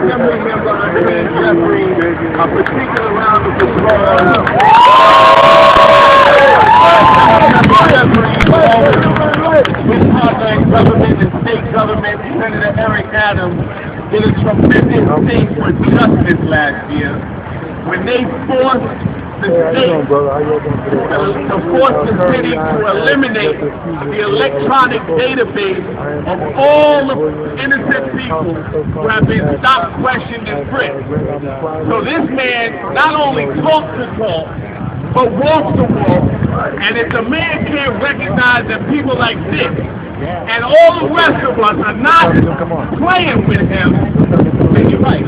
Assembly member understands Jeffrey, a particular round of applause. With partner in government and state government, Senator Eric Adams did a tremendous thing for justice last year when they forced the state to force the city to eliminate the electronic database of all the innocent people who have been stopped, questioned, and frisked. So this man not only talks the talk, but walks the walk, and if the man can't recognize that people like this and all the rest of us are not playing with him, then you're right.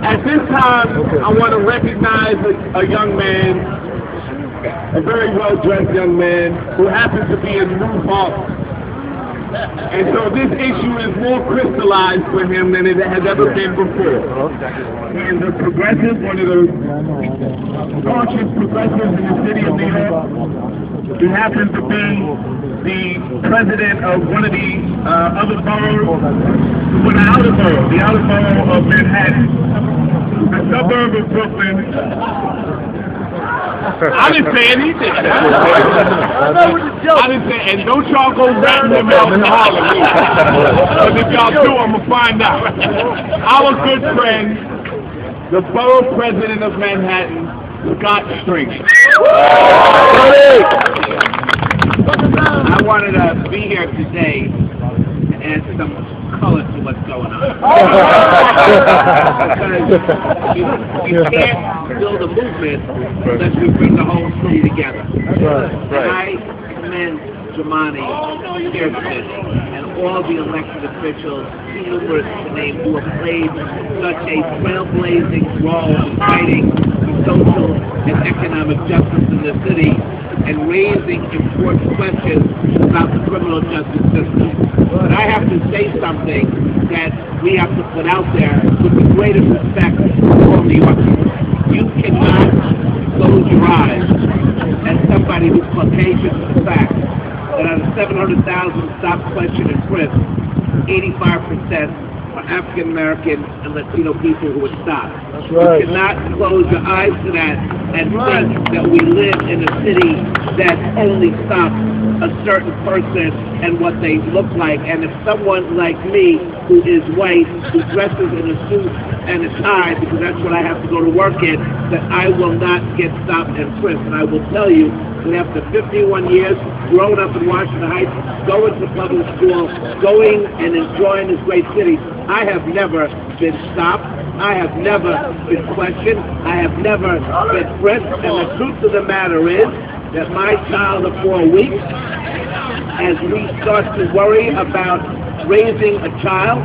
At this time, I want to recognize a young man, a very well-dressed young man, who happens to be in New York. And so this issue is more crystallized for him than it has ever been before. He is a progressive, one of the staunchest progressives in the city of New York. He happens to be the president of one of the other boroughs, the outer borough of Manhattan, the suburb of Brooklyn. I didn't say anything. I didn't say, and don't y'all go ratting them out in Harlem. Because if y'all do, I'm going to find out. Our good friend, the borough president of Manhattan, Scott Stringer. I wanted to be here today to add some color to what's going on. Because you can't build a movement unless you bring the whole city together. And I commend Jumaane, Kirsten, and all the elected officials, numerous to name, who have played such a trailblazing role in fighting social and economic justice in the city and raising important questions about the criminal justice system. But I have to say something that we have to put out there with the greatest respect for all New Yorkers. You cannot close your eyes at somebody who's Caucasian to the fact that out of 700,000 stopped, questioned, and frisked, 85% are African American and Latino people who were stopped. You cannot close your eyes to that and think that we live in a city that only stops a certain person and what they look like. And if someone like me, who is white, who dresses in a suit and a tie, because that's what I have to go to work in, that I will not get stopped and frisked. And I will tell you that after 51 years, growing up in Washington Heights, going to public school, going and enjoying this great city, I have never been stopped. I have never been questioned. I have never been frisked. And the truth of the matter is that my child of 4 weeks, as we start to worry about raising a child,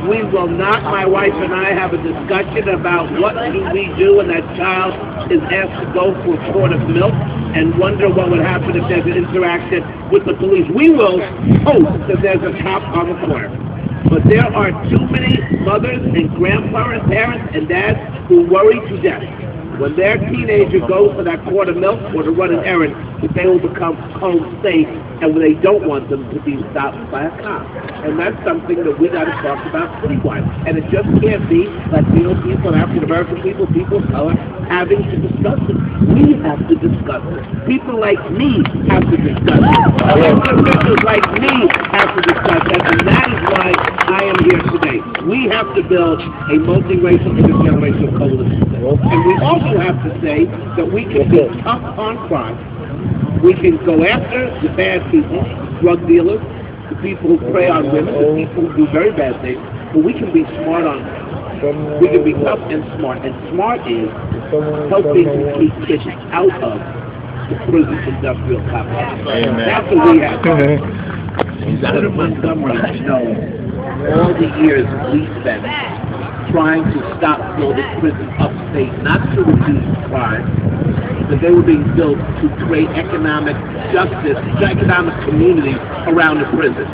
we will not, my wife and I, have a discussion about what do we do when that child is asked to go for a quart of milk and wonder what would happen if there's an interaction with the police. We will hope that there's a cop on the corner. But there are too many mothers and grandparents, parents and dads who worry to death when their teenager goes for that quart of milk or to run an errand, that they will become home safe and when they don't want them to be stopped by a cop. And that's something that we got to talk about citywide. And it just can't be Latino people, African American people, people of color having to discuss it. We have to discuss it. People like me have to discuss it. Officials like me have to discuss it. And that is why I am here today. We have to build a multiracial, intergenerational coalition. And we also have to say that we can be tough on crime. We can go after the bad people, drug dealers, the people who prey on women, the people who do very bad things, but we can be smart on them. We can be tough and smart. And smart is helping to keep kids out of the prison industrial complex. That's what we have. Senator Montgomery knows all the years we spent trying to stop building prisons upstate, not to reduce crime, but they were being built to create economic justice, economic communities around the prison.